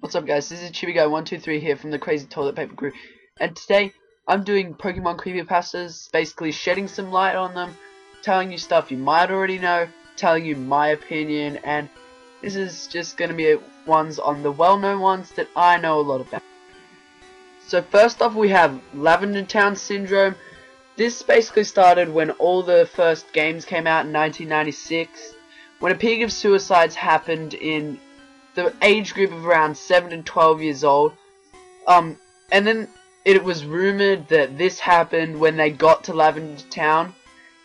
What's up, guys? This is ChibiGuy123 here from the Crazy Toilet Paper Crew, and today I'm doing Pokemon Creepypastas, basically shedding some light on them, telling you stuff you might already know, telling you my opinion, and this is just going to be ones on the well-known ones that I know a lot about. So first off, we have Lavender Town Syndrome. This basically started when all the first games came out in 1996, when a peak of suicides happened in the age group of around 7 to 12 years old. And then it was rumored that this happened when they got to Lavender Town,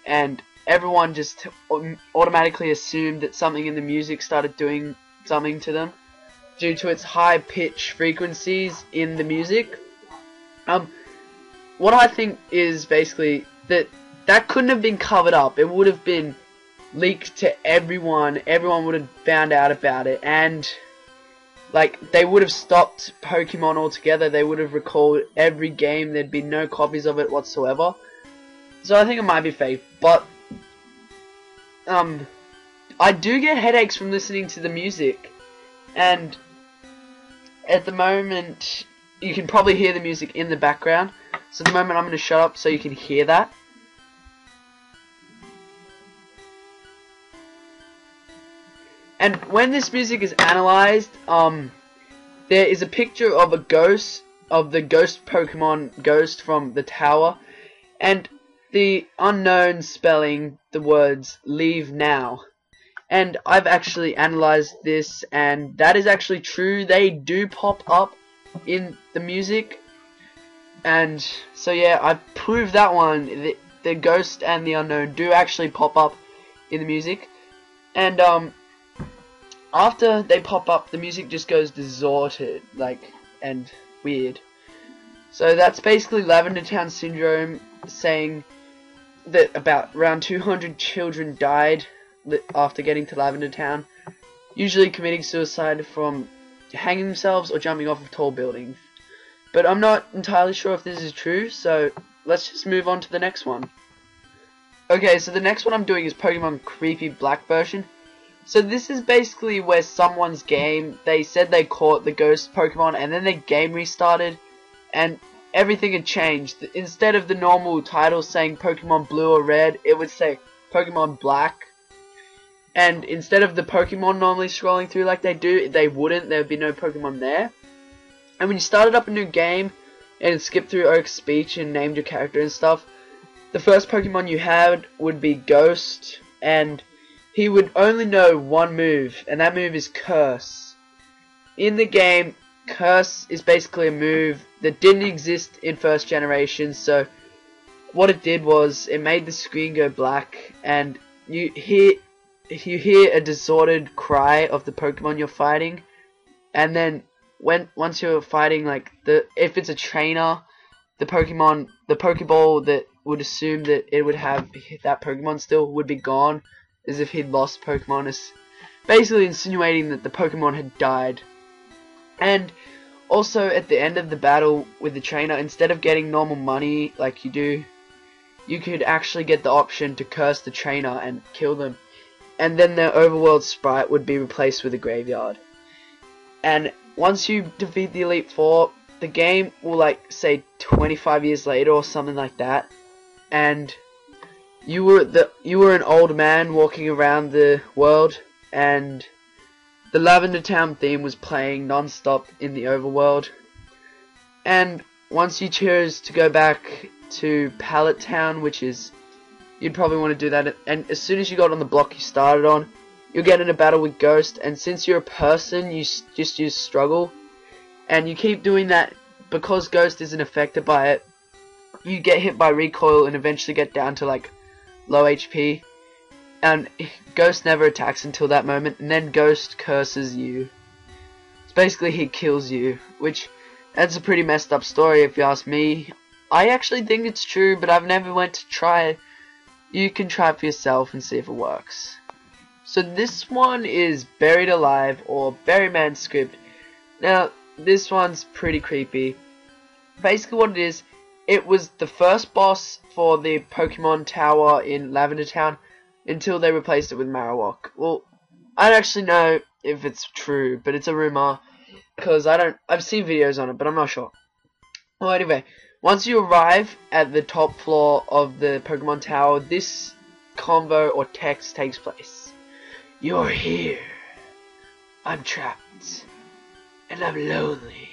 and everyone just automatically assumed that something in the music started doing something to them due to its high pitch frequencies in the music. What I think is basically that couldn't have been covered up. It would have been leaked to everyone. Everyone would have found out about it, and like they would have stopped Pokemon altogether. They would have recalled every game. There'd be no copies of it whatsoever. So I think it might be fake, but I do get headaches from listening to the music, and at the moment you can probably hear the music in the background. So at the moment I'm going to shut up so you can hear that. And when this music is analyzed, there is a picture of a ghost, of the ghost Pokemon Ghost from the tower, and the unknown spelling the words "leave now." And I've actually analyzed this, and that is actually true. They do pop up in the music, and so yeah, I proved that one. The ghost and the unknown do actually pop up in the music, and after they pop up, the music just goes distorted, and weird. So that's basically Lavender Town Syndrome, saying that about around 200 children died after getting to Lavender Town, usually committing suicide from hanging themselves or jumping off of tall buildings. But I'm not entirely sure if this is true, so let's just move on to the next one. Okay, so the next one I'm doing is Pokemon Creepy Black version. So this is basically where someone's game, they said they caught the ghost Pokemon, and then their game restarted, and everything had changed. Instead of the normal title saying Pokemon Blue or Red, it would say Pokemon Black. And instead of the Pokemon normally scrolling through like they do, they wouldn't. There would be no Pokemon there. And when you started up a new game and skipped through Oak's speech and named your character and stuff, the first Pokemon you had would be Ghost, and he would only know one move, and that move is Curse. In the game, Curse is basically a move that didn't exist in first generation, so what it did was it made the screen go black, and you hear a distorted cry of the Pokemon you're fighting, and then once you're fighting, if it's a trainer, the Pokeball that would assume that it would have that Pokemon still would be gone, as if he'd lost Pokemon, is basically insinuating that the Pokemon had died. And also at the end of the battle with the trainer, instead of getting normal money like you do, you could actually get the option to curse the trainer and kill them, and then the overworld sprite would be replaced with a graveyard. And once you defeat the Elite Four, the game will say 25 years later or something like that, and you were an old man walking around the world, and the Lavender Town theme was playing non-stop in the overworld. And once you chose to go back to Pallet Town, which is, you'd probably want to do that, and as soon as you got on the block you started on, you'll get in a battle with Ghost, and since you're a person, you just use Struggle, and you keep doing that because Ghost isn't affected by it. You get hit by Recoil and eventually get down to low HP, and Ghost never attacks until that moment, and then Ghost curses you. It's basically he kills you, which that's a pretty messed up story if you ask me. I actually think it's true, but I've never went to try it. You can try it for yourself and see if it works. So this one is Buried Alive, or Berryman Script. Now this one's pretty creepy. Basically what it is, it was the first boss for the Pokemon Tower in Lavender Town until they replaced it with Marowak. Well, I don't actually know if it's true, but it's a rumor. because I've seen videos on it, but I'm not sure. Well, anyway, once you arrive at the top floor of the Pokemon Tower, this convo or text takes place. You're here. I'm trapped. And I'm lonely.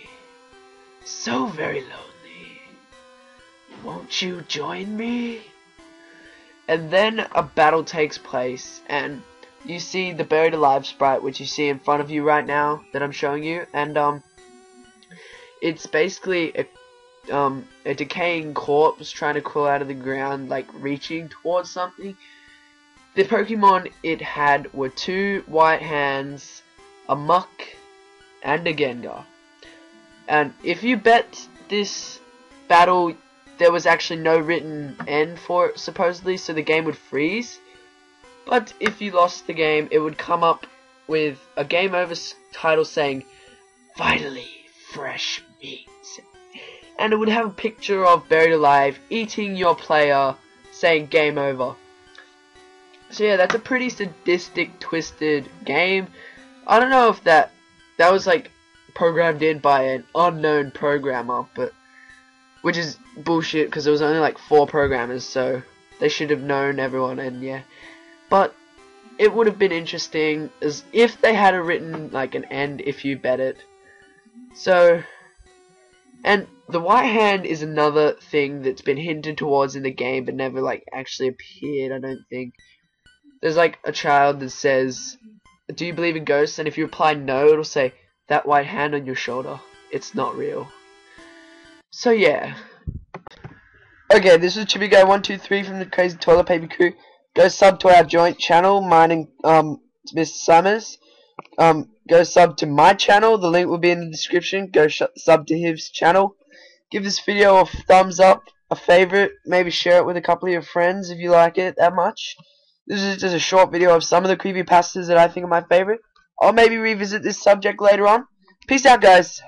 So very lonely. Won't you join me? And then a battle takes place, and you see the buried alive sprite, which you see in front of you right now that I'm showing you, and it's basically a decaying corpse trying to crawl out of the ground, like reaching towards something. The Pokemon it had were 2 white hands, a Muck, and a Gengar. And if you bet this battle, there was actually no written end for it, supposedly, so the game would freeze. But if you lost the game, it would come up with a game over title saying, "Finally, fresh meat." And it would have a picture of Buried Alive eating your player, saying game over. So yeah, that's a pretty sadistic, twisted game. I don't know if that was like programmed in by an unknown programmer, but which is bullshit because there was only like 4 programmers, so they should have known everyone, and yeah. But it would have been interesting as if they had written like an end if you bet it. So, and the white hand is another thing that's been hinted towards in the game but never like actually appeared, I don't think. There's like a child that says, "Do you believe in ghosts?" and if you reply no, it'll say, "That white hand on your shoulder, it's not real." So yeah. Okay, this is ChibiGuy123 from the Crazy Toilet Paper Crew. Go sub to our joint channel, mine and Mr. Summers. Go sub to my channel, the link will be in the description. Go sub to his channel. Give this video a thumbs up, a favorite, maybe share it with a couple of your friends if you like it that much. This is just a short video of some of the creepypastas that I think are my favorite. I'll maybe revisit this subject later on. Peace out, guys.